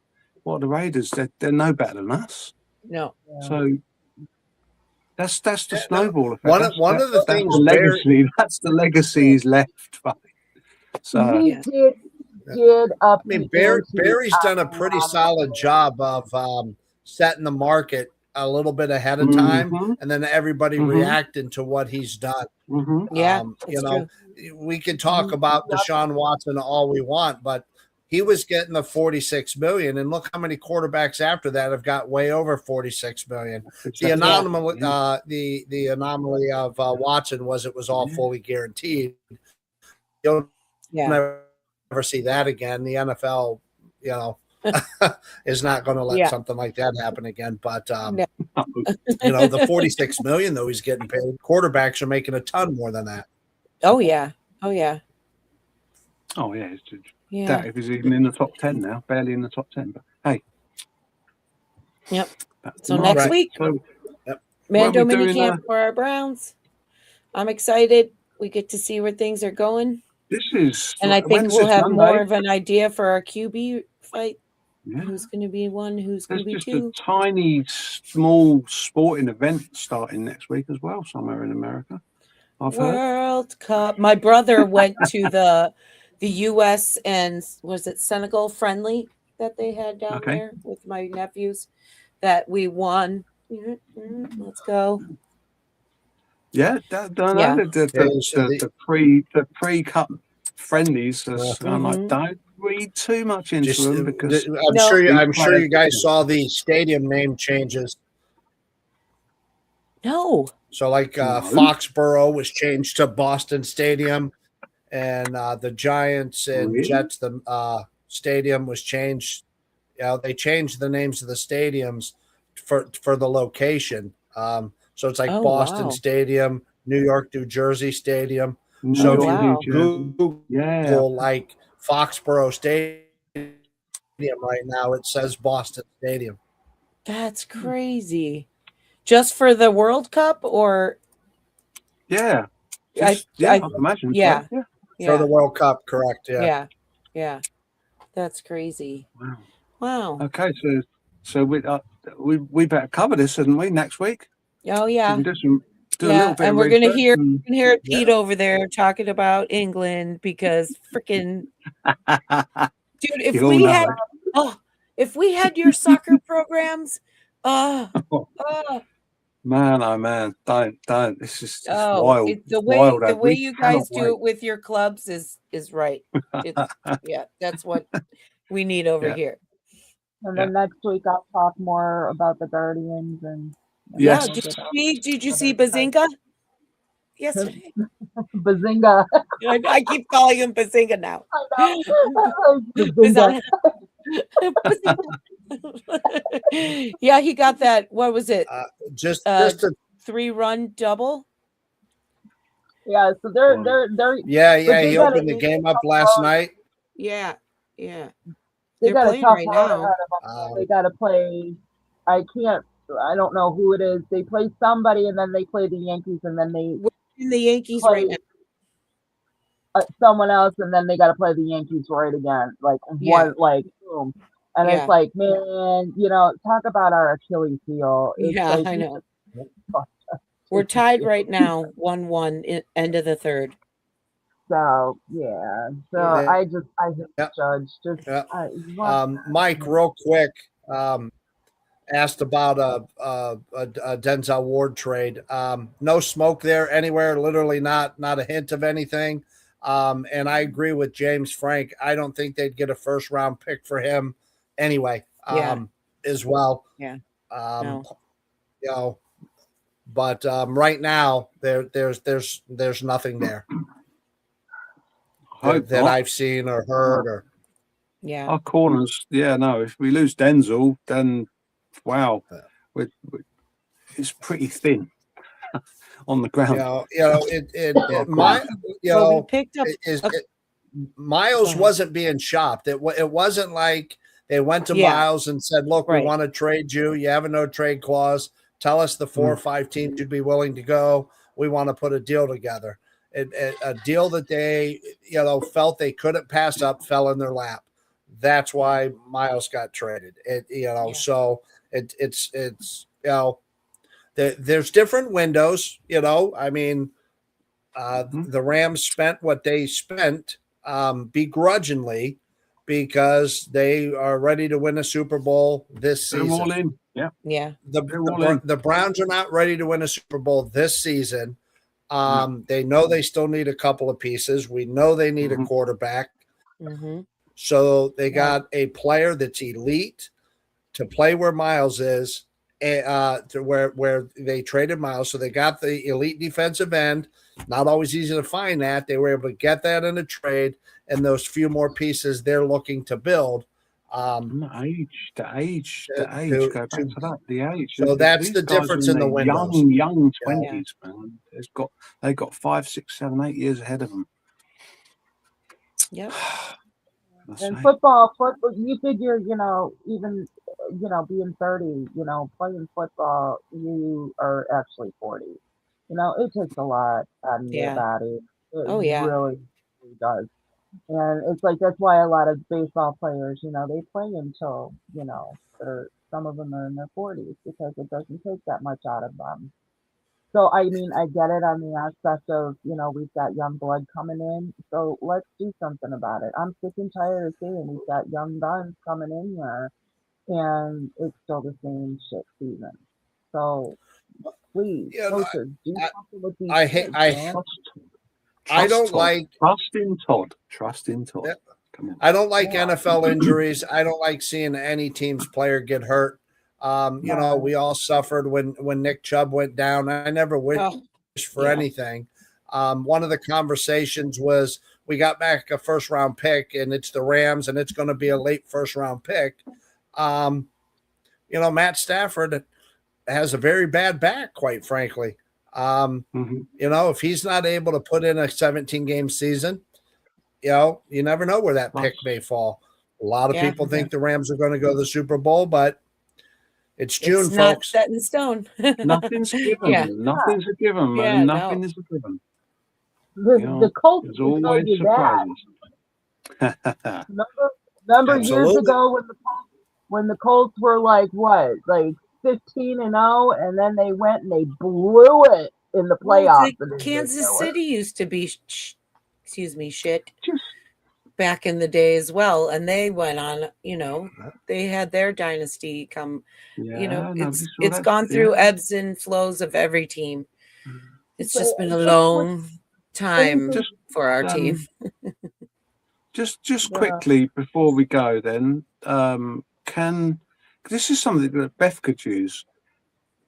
the Raiders, they're no better than us. No. So that's the snowball effect. One of the things, the legacy. That's the legacy he's left. So he did up. I mean, Barry's done a pretty solid job of setting the market a little bit ahead of time, and then everybody reacting to what he's done. True. We can talk about Deshaun Watson all we want, but he was getting the $46 million, and look how many quarterbacks after that have got way over $46 million. The anomaly of Watson was it was all fully guaranteed. You'll never see that again. The NFL, is not going to let something like that happen again. But the $46 million though he's getting paid, quarterbacks are making a ton more than that. Oh yeah. Oh yeah, it's Yeah. doubt if he's even in the top 10 now, barely in the top 10. But hey, Yep. that's So the next market. week, So Mando we doing, minicamp for our Browns. I'm excited. We get to see where things are going. this is, And I think when's we'll this, have Monday? more of an idea for our QB fight. Yeah. Who's going to be one? Who's going to There's be just two? a tiny, small sporting event starting next week as well, somewhere in America. I've heard. World Cup. My brother went to the U.S. and was it Senegal friendly that they had down Okay. there with my nephews that we won. Let's go. Yeah, Yeah. the pre-cup friendlies. I'm like, don't read too much into them because I'm sure you guys saw the stadium name changes. No. So like Foxborough was changed to Boston Stadium, and the Giants and Jets, the stadium was changed. They changed the names of the stadiums for the location. So it's like Boston Stadium, New York, New Jersey Stadium. So if you Google like Foxborough Stadium right now, it says Boston Stadium. That's crazy. Just for the World Cup, or I imagine yeah. So. For the World Cup, correct? Yeah. That's crazy. Wow. Okay, so we better cover this, shouldn't we, next week? Oh yeah. So we can do a little bit. And we're gonna hear Pete over there talking about England because freaking dude, if we had your soccer programs, man, oh man, don't. It's just wild. The way you guys do it with your clubs is right. That's what we need over here. And then next week I'll talk more about the Guardians and Did you see Bazinga yesterday? Bazinga. I keep calling him Bazinga now. Bazinga. Yeah, he got that. What was it? Just a 3-run double. Yeah, so they're he opened the game up last night. Yeah. They got a tough right now. They got to play. I don't know who it is. They play somebody, and then they play the Yankees, and then we're in the Yankees right now. Someone else, and then they got to play the Yankees right again. Like one, like boom. And it's like, man, talk about our Achilles heel. It's like, I know. We're tied right now, 1-1, end of the third. So I just judge. Mike, real quick, asked about a Denzel Ward trade. No smoke there anywhere. Literally not a hint of anything. And I agree with James Frank. I don't think they'd get a first round pick for him anyway. As well. Yeah. But right now there's nothing there that I've seen or heard our corners. If we lose Denzel, then wow, it's pretty thin on the ground. Myles wasn't being shopped. It wasn't like they went to Myles and said, look, we want to trade you. You have a no trade clause. Tell us the 4 or 5 teams you'd be willing to go. We want to put a deal together. A deal that they, felt they couldn't pass up fell in their lap. That's why Myles got traded. So it's there's different windows. I mean, the Rams spent what they spent begrudgingly because they are ready to win a Super Bowl this season. They're all in. Yeah. The Browns are not ready to win a Super Bowl this season. They know they still need a couple of pieces. We know they need a quarterback. So they got a player that's elite to play where Myles is, to where they traded Myles. So they got the elite defensive end. Not always easy to find that. They were able to get that in a trade, and those few more pieces they're looking to build. The age. Go back to that. The age. So that's the difference in the windows. Young 20s, man. They got 5, 6, 7, 8 years ahead of them. Yep. And football, you figure, even, being 30, playing football, you are actually 40. It takes a lot out of your Yeah. body. It Oh yeah. really, really does. And it's like, that's why a lot of baseball players, they play until, some of them are in their 40s because it doesn't take that much out of them. So, I mean, I get it on the aspect of, we've got young blood coming in. So let's do something about it. I'm sick and tired of seeing we've got young guns coming in here and it's still the same shit season. So please, You know, coaches, do I something with these I kids, I man. I Trust don't Todd. like Trust in Todd. Trust in Todd. Yep. Come on. I don't like Yeah. NFL injuries. I don't like seeing any team's player get hurt. We all suffered when Nick Chubb went down. I never wish Oh, for yeah. anything. One of the conversations was we got back a first round pick, and it's the Rams, and it's going to be a late first round pick. Matt Stafford has a very bad back, quite frankly. If he's not able to put in a 17 game season, you never know where that pick may fall. A lot of Yeah. people think the Rams are going to go to the Super Bowl, but it's June, It's not folks. set in stone. Nothing's given. Yeah. Nothing's a given, man. Yeah, Nothing no. is a given. The Colts There's will tell always you that. surprises. Remember years Absolutely. ago when the Colts were like 15-0, and then they went and they blew it in the Well, playoffs. the and they Kansas didn't know it. City used to be, shit Just back in the day as well, and they went on. They had their dynasty come. It's gone through ebbs and flows of every team. It's just been a long time for our team. Just quickly before we go, then this is something that Beth could use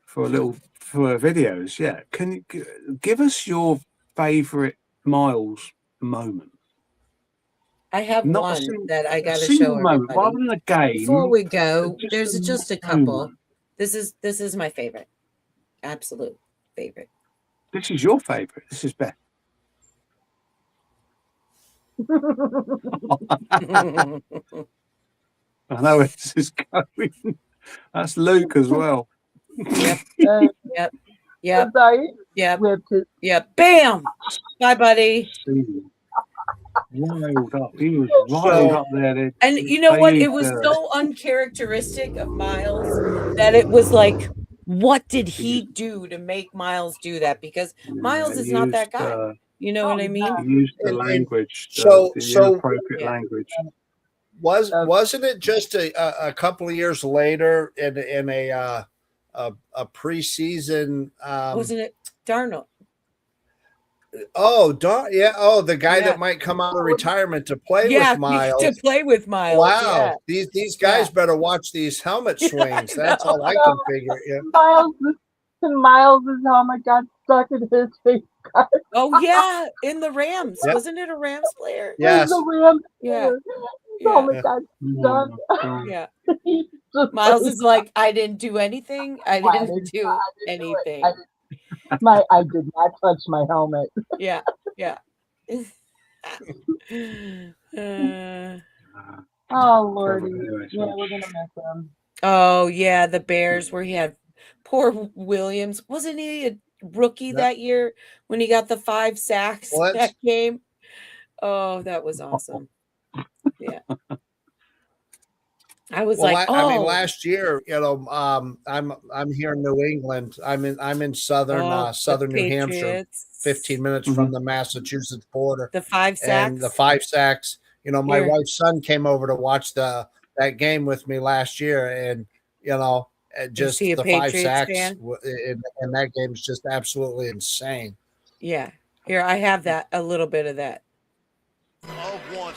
for her videos. Yeah, can you give us your favorite Myles moment? I have Not one that I got to single show moment, everybody. rather than a game. Before we go, there's just a couple. moment. This is my favorite, absolute favorite. This is your favorite. This is Beth. I know where this is going. That's Luke as well. Yep. Yep. Yep. Sorry. Yep. Whipped. Yep. Bam. Bye, buddy. Riled up. He was riled up there. And you know what? It was so uncharacteristic of Myles that it was like, what did he do to make Myles do that? Because Myles is not that guy. You know what I mean? He used the language, so inappropriate language. Wasn't it just a couple of years later in a preseason? Wasn't it Darnold? The guy that might come out of retirement to play with Myles. To play with Myles. Wow, these guys better watch these helmet swings. That's all I can figure. Yeah. Myles' helmet got stuck in his face. Oh yeah, in the Rams. Yep. Wasn't it a Rams player? Yes. The Rams player. Helmet got stuck. Yeah. Myles is like, I didn't do anything. I didn't do anything. I did not touch my helmet. Yeah. Oh Lordy. Yeah, we're gonna miss him. Oh yeah, the Bears where he had poor Williams. Wasn't he a rookie that year when he got the 5 sacks that game? Oh, that was awesome. Yeah. I was I mean, last year, I'm here in New England. I'm in southern New Hampshire, 15 minutes from the Massachusetts border. The 5 sacks. And the 5 sacks. My wife's son came over to watch that game with me last year, and just the 5 sacks in that game is just absolutely insane. Yeah, here I have a little bit of that.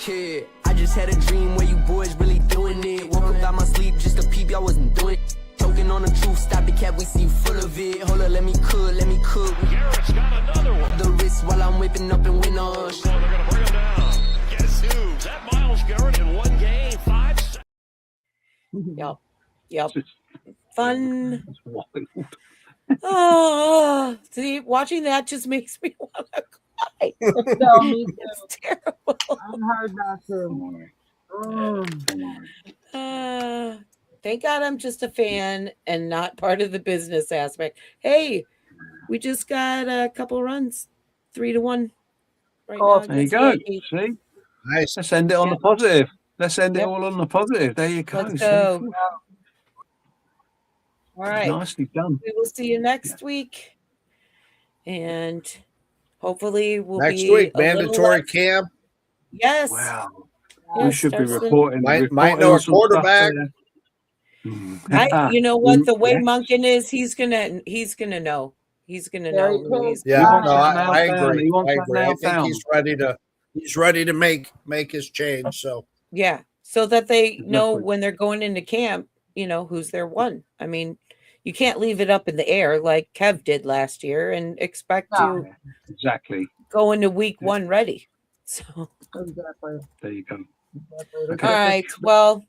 Yeah, I just had a dream where you boys really doing it. Woke up out my sleep just to peep, y'all wasn't doing it. Choking on the truth, stop the cap, we see full of it. Hold up, let me cook. Garrett's got another one. The wrist while I'm whipping up and win on. They're gonna bring him down. Guess who's that? Myles Garrett in 1 game, 5. Yep. Fun. Oh, see, watching that just makes me want to die. No, me too. It's terrible. I'm hard not to. Thank God I'm just a fan and not part of the business aspect. Hey, we just got a couple runs, 3-1 right Cool. now. There you against the go. Yankees. See, Nice. let's end it on the Yep. positive. Let's end it Yep. all on the positive. There you go. Let's See? go. All right. Nicely done. We will see you next week. And hopefully we'll Next be week, a little mandatory less. camp. Yes. Wow. Yes, We should be starts soon. reporting. Might reporting know on a some stuff quarterback. there. You know what the way Yeah. Munkin is, he's gonna know. He's gonna know Very who cool. he's Yeah, He gonna wants no, that pick. nailed I down. agree. He wants I that agree. I nailed think down. he's ready to make his change. So Yeah, so that they know Exactly. when they're going into camp, who's their one. I mean, you can't leave it up in the air like Kev did last year and expect No. to Exactly. go into week Yeah. 1 ready. So, Exactly. There you go. Exactly. Okay. all right. Well,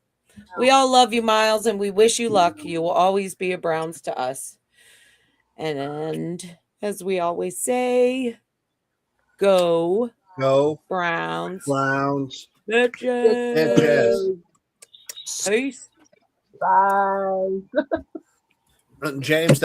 we all love you, Myles, and we wish you luck. You will always be a Browns to us. And as we always say, go go Browns. Browns. Bitches. Bitches. Peace. Bye. James.